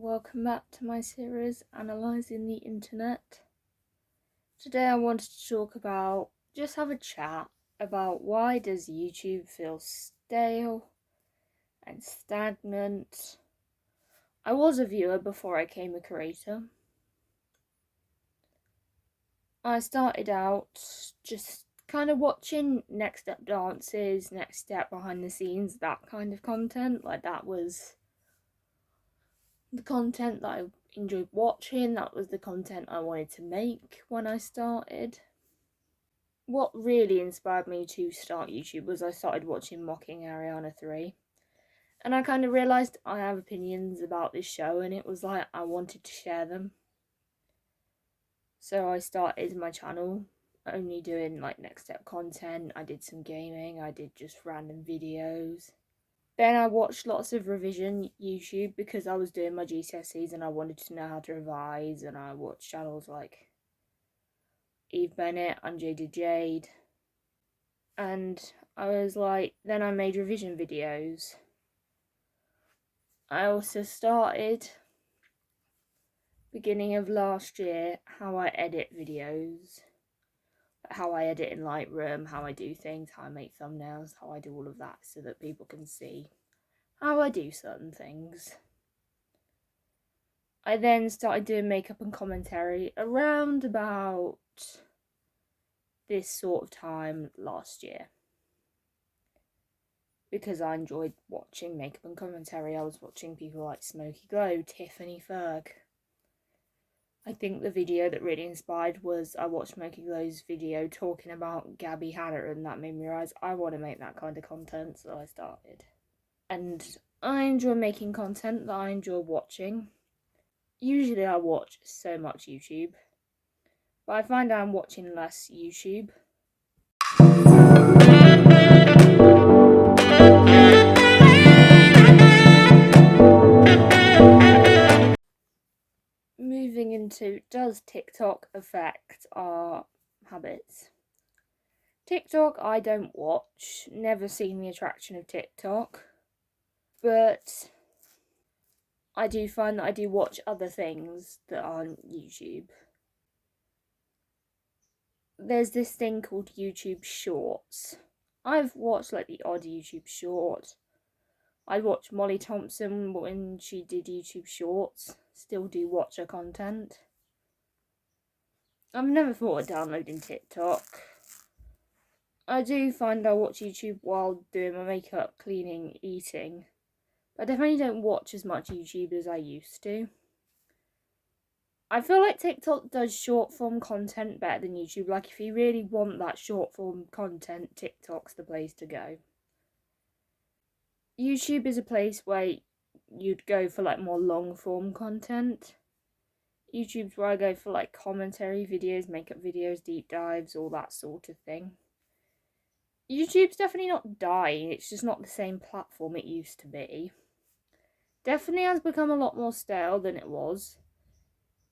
welcome back to my series Analysing the Internet. Today I wanted to talk about, just have a chat about why does YouTube feel stale and stagnant. I was a viewer before I became a creator. I started out just kind of watching next step dances, next step behind the scenes, that kind of content. Like, that was the content that I enjoyed watching. That was the content I wanted to make when I started. What really inspired me to start YouTube was I started watching Mocking Ariana 3, and I kind of realised I have opinions about this show, and it was like I wanted to share them. So I started my channel only doing like next step content. I did some gaming, I did just random videos. Then I watched lots of revision YouTube because I was doing my GCSEs and I wanted to know how to revise, and I watched channels like Eve Bennett, Unjaded Jade, and I was like, then I made revision videos. I also started, beginning of last year, how I edit videos, how I edit in Lightroom, how I do things, how I make thumbnails, how I do all of that so that people can see how I do certain things. I then started doing makeup and commentary around about this sort of time last year, because I enjoyed watching makeup and commentary. I was watching people like Smoky Glow, Tiffany Ferg. I think the video that really inspired was I watched Smoky Glow's video talking about Gabby Hanna, and that made me realise I want to make that kind of content, so I started. And I enjoy making content that I enjoy watching. Usually I watch so much YouTube, but I find I'm watching less YouTube. Moving into, does TikTok affect our habits? TikTok I don't watch, never seen the attraction of TikTok, but I do find that I do watch other things that aren't YouTube. There's this thing called YouTube Shorts. I've watched like the odd YouTube short. I watched Molly Thompson when she did YouTube Shorts. Still do watch her content. I've never thought of downloading TikTok. I do find I watch YouTube while doing my makeup, cleaning, eating. I definitely don't watch as much YouTube as I used to. I feel like TikTok does short form content better than YouTube. Like, if you really want that short form content, TikTok's the place to go. YouTube is a place where you'd go for like more long form content. YouTube's where I go for like commentary videos, makeup videos, deep dives, all that sort of thing. YouTube's definitely not dying, it's just not the same platform it used to be. Definitely has become a lot more stale than it was.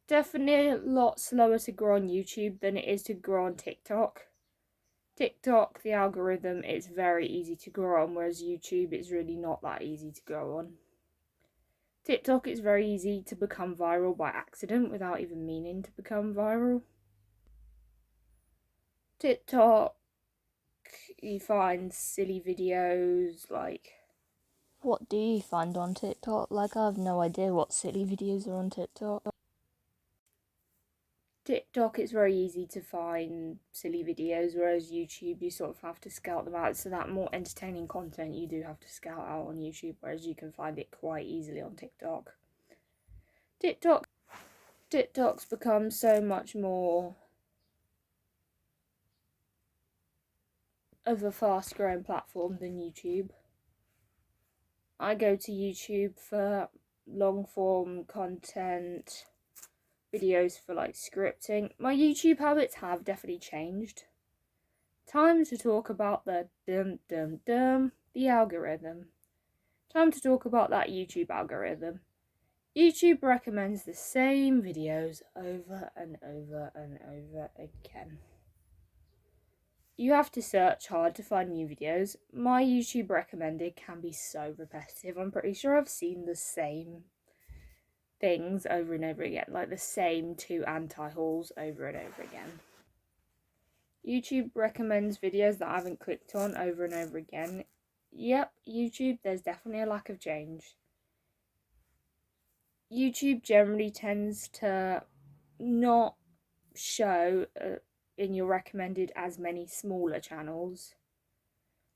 Definitely a lot slower to grow on YouTube than it is to grow on TikTok. TikTok, the algorithm, is very easy to grow on, whereas YouTube is really not that easy to grow on. TikTok is very easy to become viral by accident without even meaning to become viral. TikTok, you find silly videos like... What do you find on TikTok? Like, I have no idea what silly videos are on TikTok. TikTok, it's very easy to find silly videos, whereas YouTube, you sort of have to scout them out. So that more entertaining content you do have to scout out on YouTube, whereas you can find it quite easily on TikTok. TikTok's become so much more of a fast growing platform than YouTube. I go to YouTube for long form content, videos for like scripting. My YouTube habits have definitely changed. Time to talk about the the algorithm. Time to talk about that YouTube algorithm. YouTube recommends the same videos over and over and over again. You have to search hard to find new videos. My YouTube recommended can be so repetitive. I'm pretty sure I've seen the same things over and over again, like the same 2 anti-hauls over and over again. YouTube recommends videos that I haven't clicked on over and over again. Yep, YouTube, there's definitely a lack of change. YouTube generally tends to not show in your recommended as many smaller channels.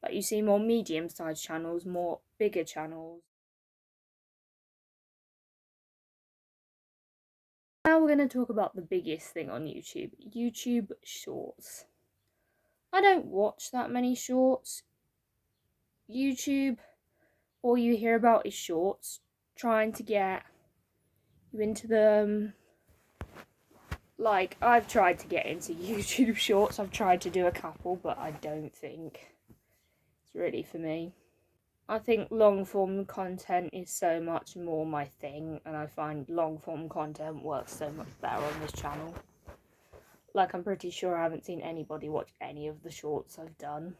Like you see more medium-sized channels, more bigger channels. Now we're going to talk about the biggest thing on YouTube, YouTube Shorts. I don't watch that many shorts. YouTube, all you hear about is shorts, trying to get you into them. Like, I've tried to get into YouTube Shorts, I've tried to do a couple, but I don't think it's really for me. I think long form content is so much more my thing, and I find long form content works so much better on this channel. Like, I'm pretty sure I haven't seen anybody watch any of the shorts I've done,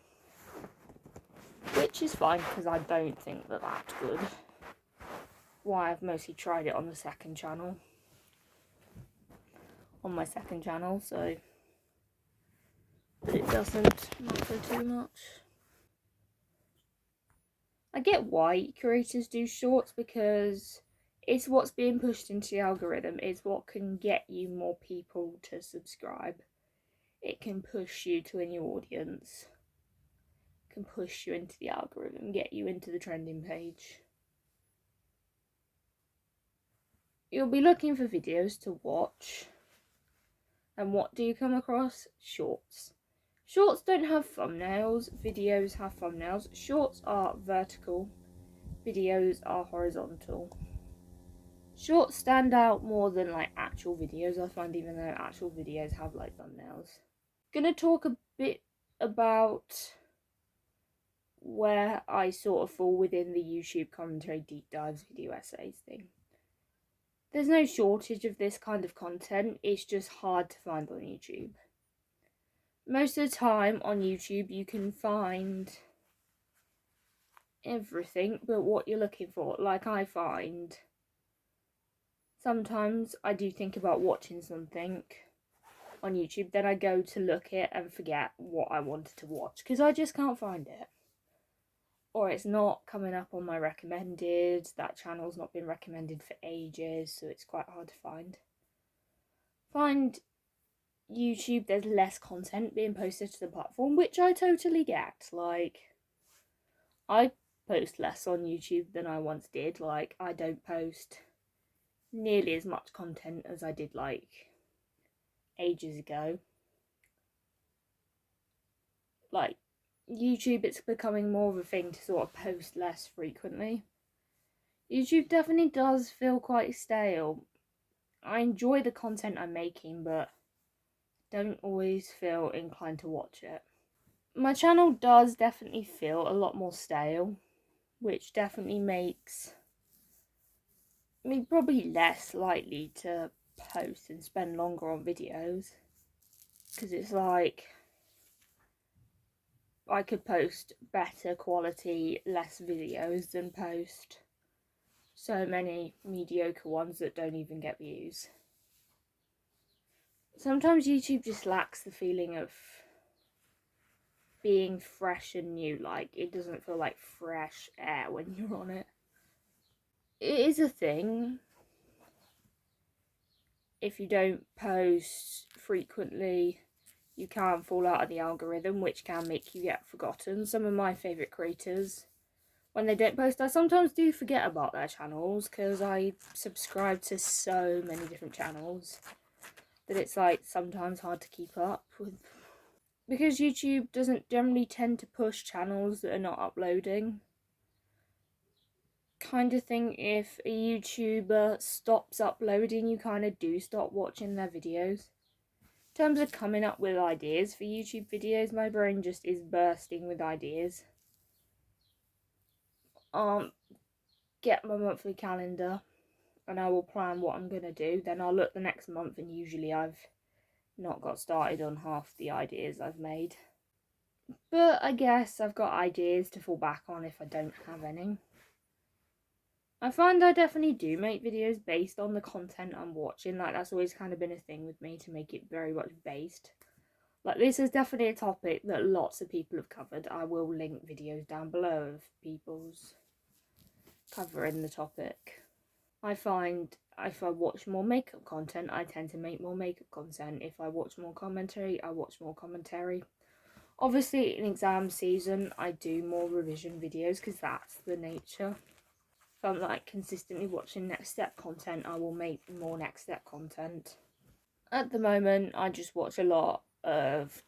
which is fine because I don't think that that's good. Why I've mostly tried it on the second channel, on my second channel, so but it doesn't matter too much. I get why creators do shorts because it's what's being pushed into the algorithm. It's what can get you more people to subscribe. It can push you to a new audience. It can push you into the algorithm, get you into the trending page. You'll be looking for videos to watch. And what do you come across? Shorts. Shorts don't have thumbnails. Videos have thumbnails. Shorts are vertical. Videos are horizontal. Shorts stand out more than like actual videos, I find, even though actual videos have like thumbnails. Gonna talk a bit about where I sort of fall within the YouTube commentary deep dives video essays thing. There's no shortage of this kind of content, it's just hard to find on YouTube. Most of the time on YouTube you can find everything but what you're looking for. Like, I find sometimes I do think about watching something on YouTube, then I go to look it and forget what I wanted to watch because I just can't find it. Or it's not coming up on my recommended, that channel's not been recommended for ages, so it's quite hard to find. Find YouTube, there's less content being posted to the platform, which I totally get. Like, I post less on YouTube than I once did. Like, I don't post nearly as much content as I did like ages ago. Like, YouTube, it's becoming more of a thing to sort of post less frequently. YouTube definitely does feel quite stale. I enjoy the content I'm making, but don't always feel inclined to watch it. My channel does definitely feel a lot more stale, which definitely makes me probably less likely to post and spend longer on videos. Because it's like, I could post better quality, less videos than post so many mediocre ones that don't even get views. Sometimes YouTube just lacks the feeling of being fresh and new. Like, it doesn't feel like fresh air when you're on it. It is a thing. If you don't post frequently, you can fall out of the algorithm, which can make you get forgotten. Some of my favourite creators, when they don't post, I sometimes do forget about their channels because I subscribe to so many different channels that it's like sometimes hard to keep up with. Because YouTube doesn't generally tend to push channels that are not uploading. Kind of thing, if a YouTuber stops uploading, you kind of do stop watching their videos. In terms of coming up with ideas for YouTube videos, my brain just is bursting with ideas. Get my monthly calendar and I will plan what I'm going to do. Then I'll look the next month and usually I've not got started on half the ideas I've made. But I guess I've got ideas to fall back on if I don't have any. I find I definitely do make videos based on the content I'm watching. Like, that's always kind of been a thing with me, to make it very much based. Like, this is definitely a topic that lots of people have covered. I will link videos down below of people's covering the topic. I find if I watch more makeup content, I tend to make more makeup content. If I watch more commentary, I watch more commentary. Obviously, in exam season, I do more revision videos because that's the nature. If I'm like consistently watching next step content, I will make more next step content. At the moment, I just watch a lot of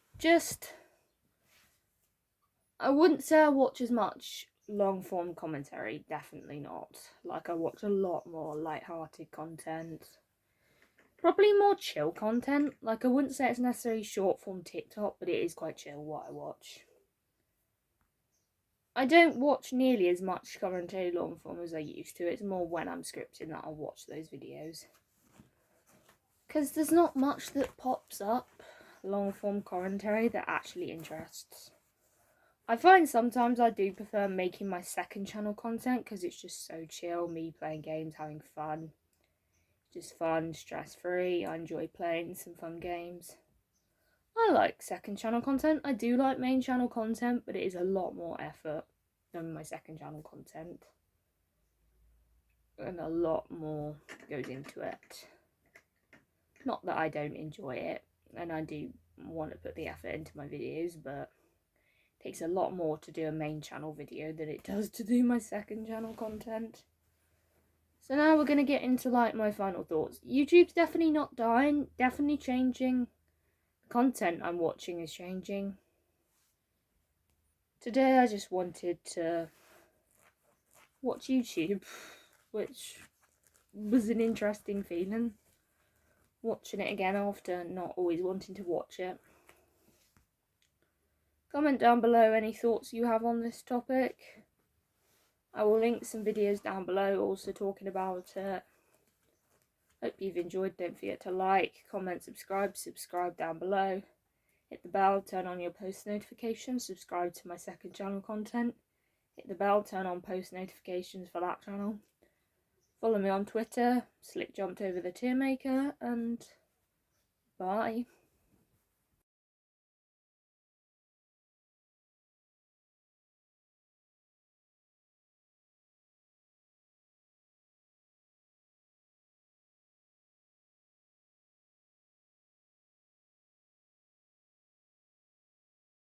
I wouldn't say I watch as much long form commentary, definitely not. Like, I watch a lot more light-hearted content. Probably more chill content. Like, I wouldn't say it's necessarily short form TikTok, but it is quite chill what I watch. I don't watch nearly as much commentary long form as I used to. It's more when I'm scripting that I'll watch those videos. Because there's not much that pops up long form commentary that actually interests. I find sometimes I do prefer making my second channel content because it's just so chill, me playing games, having fun. Just fun, stress free. I enjoy playing some fun games. I like second channel content. I do like main channel content, but it is a lot more effort than my second channel content. And a lot more goes into it. Not that I don't enjoy it, and I do want to put the effort into my videos, but it takes a lot more to do a main channel video than it does to do my second channel content. So now we're going to get into like my final thoughts. YouTube's definitely not dying, definitely changing. The content I'm watching is changing. Today I just wanted to watch YouTube, which was an interesting feeling. Watching it again after not always wanting to watch it. Comment down below any thoughts you have on this topic. I will link some videos down below also talking about it. Hope you've enjoyed. Don't forget to like, comment, subscribe down below. Hit the bell, turn on your post notifications, subscribe to my second channel content. Hit the bell, turn on post notifications for that channel. Follow me on Twitter, Slick Jumped Over the Tear Maker, and bye.